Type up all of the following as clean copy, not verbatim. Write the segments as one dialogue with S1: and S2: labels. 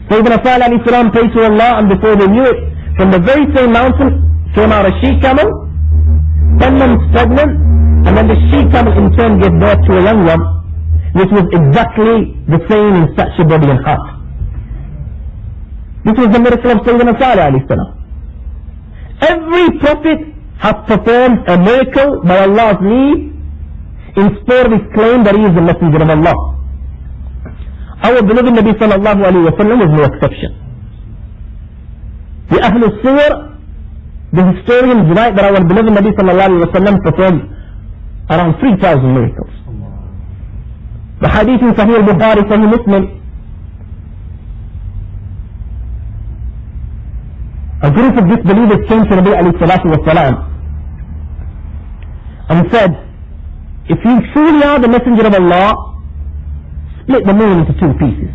S1: Sayyidina Salih alayhi salam prayed to Allah, and before they knew it, from the very same mountain came out a she-camel, 10 months pregnant, and then the she-camel in turn gave birth to a young one, which was exactly the same in stature, body and heart. This was the miracle of Sayyidina Salih alayhi salam. Every prophet has performed a miracle by Allah's need in support of his claim that he is the messenger of Allah. Our beloved Nabi sallallahu alayhi wa sallam was no exception. The Ahlul Siyar, the historians write that our beloved Nabi sallallahu alayhi wa sallam performed around 3,000 miracles. The hadith in Sahih al-Bukhari, Sahih Muslim, a group of disbelievers came to Nabi alayhi salatu wa salam and said, if you truly are the messenger of Allah, split the moon into 2 pieces.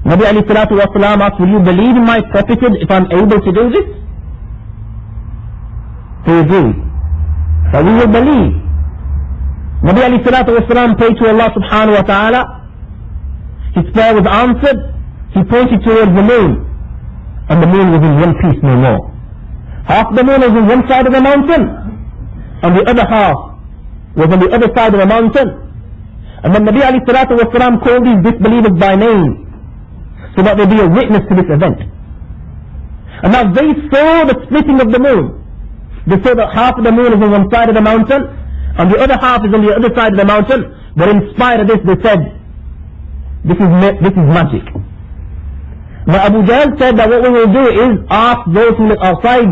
S1: Nabi alayhi salatu wa salam asked, will you believe in my prophethood if I'm able to do this? They agreed. So we will believe. Nabi alayhi salatu wa salam prayed to Allah subhanahu wa ta'ala. His prayer was answered. He pointed towards the moon, and the moon was in 1 piece, no more. Half the moon was on one side of the mountain, and the other half was on the other side of the mountain. And then Nabi alayhi salatu wa salam called these disbelievers by name, so that they be a witness to this event. And now they saw the splitting of the moon. They saw that half of the moon is on one side of the mountain, and the other half is on the other side of the mountain. But in spite of this, they said, this is magic. Now Abu Jahl said that what we will do is ask those who live outside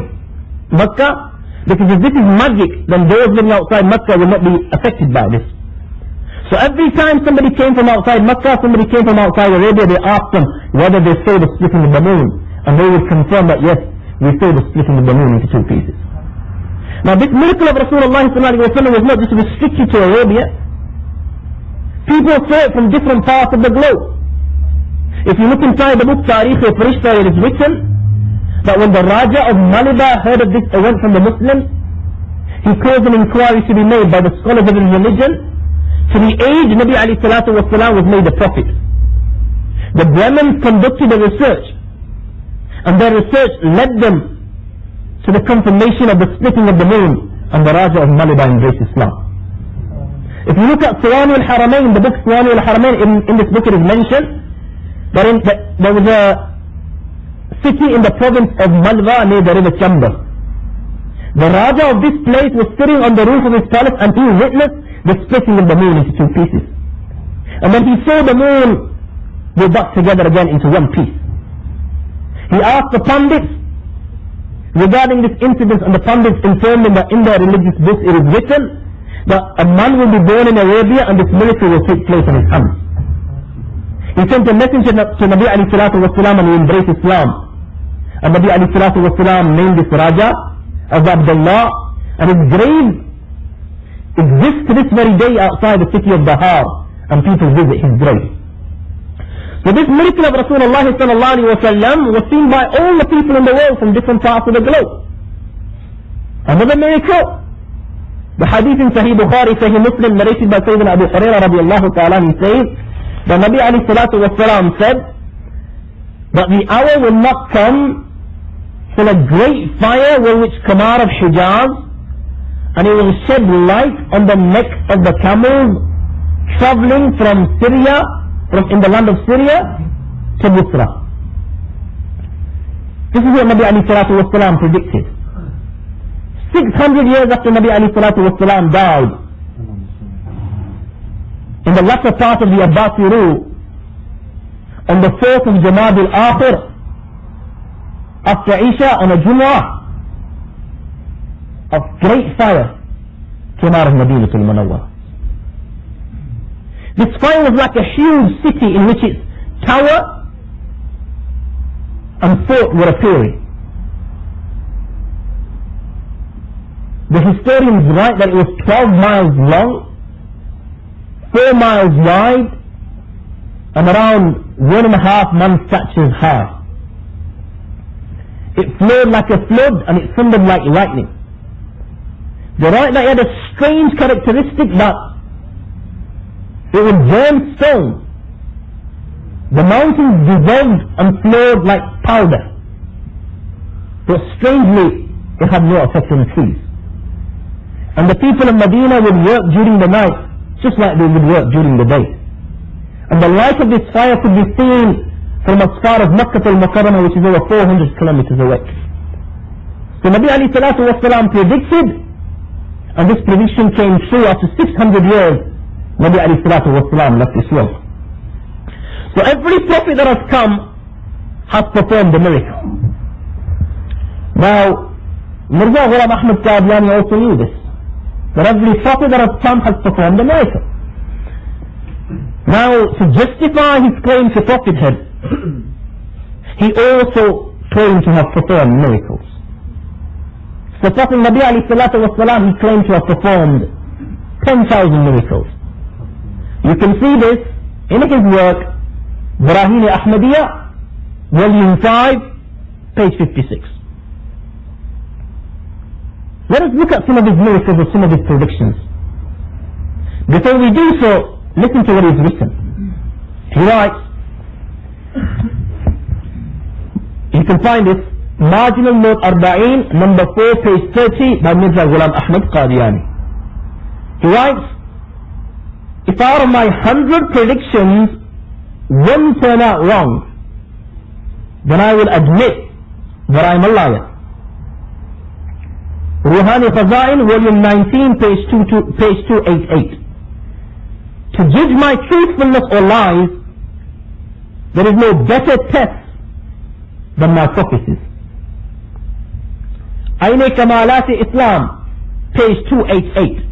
S1: Makkah, because if this is magic, then those living outside Makkah will not be affected by this. So every time somebody came from outside Makkah, somebody came from outside Arabia, they asked them whether they saw the splitting of the moon, and they would confirm that yes, we saw the splitting of the moon into 2 pieces. Now this miracle of Rasulullah was not just restricted to Arabia. People saw it from different parts of the globe. If you look inside the book Tariq al-Farishta, it is written that when the Raja of Malabar heard of this event from the Muslims, he caused an inquiry to be made by the scholars of his religion. To the age Nabi alayhi salatu wa salam was made a prophet. The Brahmins conducted a research, and their research led them to the confirmation of the splitting of the moon, and the Raja of Malabar embraced Islam. If you look at Suwani al-Haramain, the book Suwani al-Haramain, in this book it is mentioned that there was a city in the province of Malwa near the river Chambar. The Raja of this place was sitting on the roof of his palace, and he witnessed the splitting of the moon into 2 pieces. And then he saw the moon go back together again into 1 piece. He asked the Pandits regarding this incident, and the Pandits informed him that in their religious books it is written that a man will be born in Arabia and this miracle will take place on his hands. He sent a messenger to Nabi alayhi salatu wa salam, and he embraced Islam. And Nabi alayhi salatu wa salam named this Raja as Abdullah, and his grave exists to this very day outside the city of Bahar, and people visit his grave. So this miracle of Rasulullah sallallahu alayhi wa sallam was seen by all the people in the world from different parts of the globe. Another miracle, the hadith in Sahih Bukhari, Sahih Muslim, narrated by Sayyidina Abu Hurairah radiallahu ta'ala, he says, the Nabi alayhi salatu wa salam said that the hour will not come till a great fire will which come out of Hijaz, and it will shed light on the neck of the camels travelling from Syria, in the land of Syria to Busra. This is what Nabi alayhi salatu wa salam predicted. 600 years after Nabi alayhi salatu wa salam died, in the latter part of the Abbasi rule, on the 4th of Jamad al-Akhir, after Isha on a Jumu'ah, a great fire came out of Madinah al-Munawwar. This fire was like a huge city in which its tower and fort were appearing. The historians write that it was 12 miles long, 4 miles wide, and around 1.5 man stature high. It flowed like a flood, and it thundered like lightning. They write that it had a strange characteristic that it would burn stone, the mountains dissolved and flowed like powder. But strangely, it had no effect on the trees. And the people of Medina would work during the night, just like they would work during the day. And the light of this fire could be seen from as far as Makkah al-Mukarramah, which is over 400 kilometers away. So Nabi alayhi salatu wasalam predicted, and this prediction came true after 600 years. Nabi alayhi salatu wasalam left this world. So every prophet that has come has performed a miracle. Now, Mirza Gulam Ahmed Qadiani also knew this, that every prophet that has come has performed a miracle. Now, to justify his claim to prophethood, he also claimed to have performed miracles. So Prophet Nabi alayhi salatu wasalam, he claimed to have performed 10,000 miracles. You can see this in his work, Brahini Ahmadiyya, volume 5, page 56. Let us look at some of his miracles or some of his predictions. Before we do so, listen to what he's written. He writes, you can find this, Marginal Note Arba'in, number 4, page 30, by Mirza Gulam Ahmed Qadiani. He writes, if out of my 100 predictions, one turn out wrong, then I will admit that I am a liar. Ruhani Khazain, volume 19, page 288. To judge my truthfulness or lies, there is no better test than my prophecies. Ayn Kamalat Islam, page 288.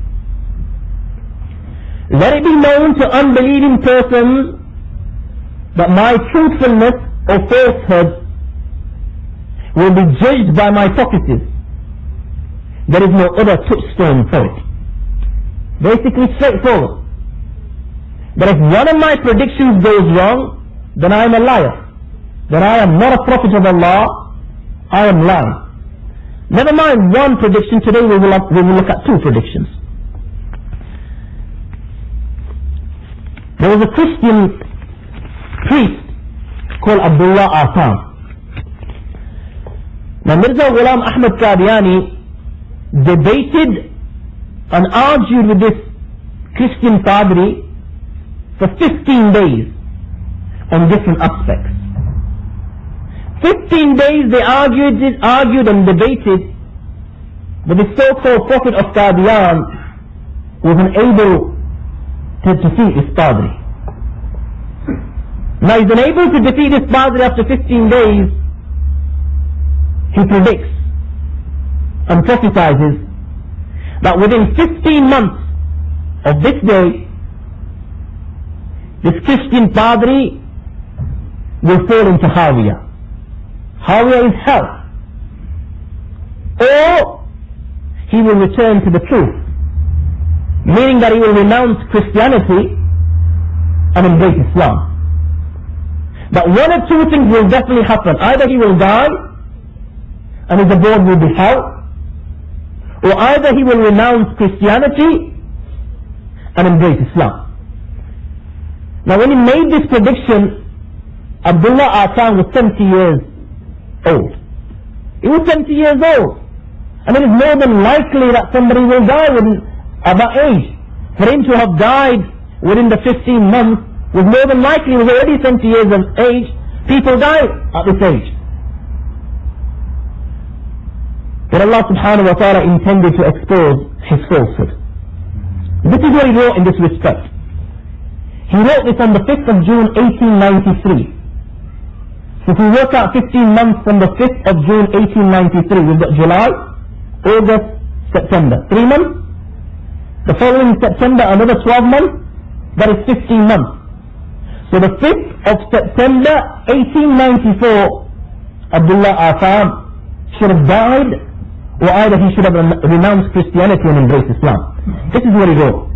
S1: Let it be known to unbelieving persons that my truthfulness or falsehood will be judged by my prophecies. There is no other touchstone for it. Basically straightforward. But if one of my predictions goes wrong, then I am a liar. Then I am not a prophet of Allah, I am lying. Never mind one prediction, today we will look at two predictions. There was a Christian priest called Abdullah Asan. Now Mirza Gulam Ahmed Qadiani debated and argued with this Christian Padri for 15 days on different aspects. 15 days they argued and debated, but the so-called prophet of Qadian was unable to defeat this Padri. Now he's unable to defeat this Padri after 15 days. He predicts and prophesizes that within 15 months of this day, this Christian Padri will fall into Hawiya. Hawiya is hell. Or he will return to the truth, meaning that he will renounce Christianity and embrace Islam. But one of two things will definitely happen. Either he will die and his abode will be hell, or either he will renounce Christianity and embrace Islam. Now when he made this prediction, Abdullah Asan was 70 years old. He was 70 years old. And it is more than likely that somebody will die at that age. For him to have died within the 15 months was more than likely. He was already 70 years of age. People die at this age. But Allah subhanahu wa ta'ala intended to expose his falsehood. This is what he wrote in this respect. He wrote this on the 5th of June 1893. So if we work out 15 months from the 5th of June 1893, we've got July, August, September. 3 months. The following September, another 12 months. That is 15 months. So the 5th of September 1894, Abdullah Asan should have died, or either he should have renounced Christianity and embraced Islam. This is what he wrote.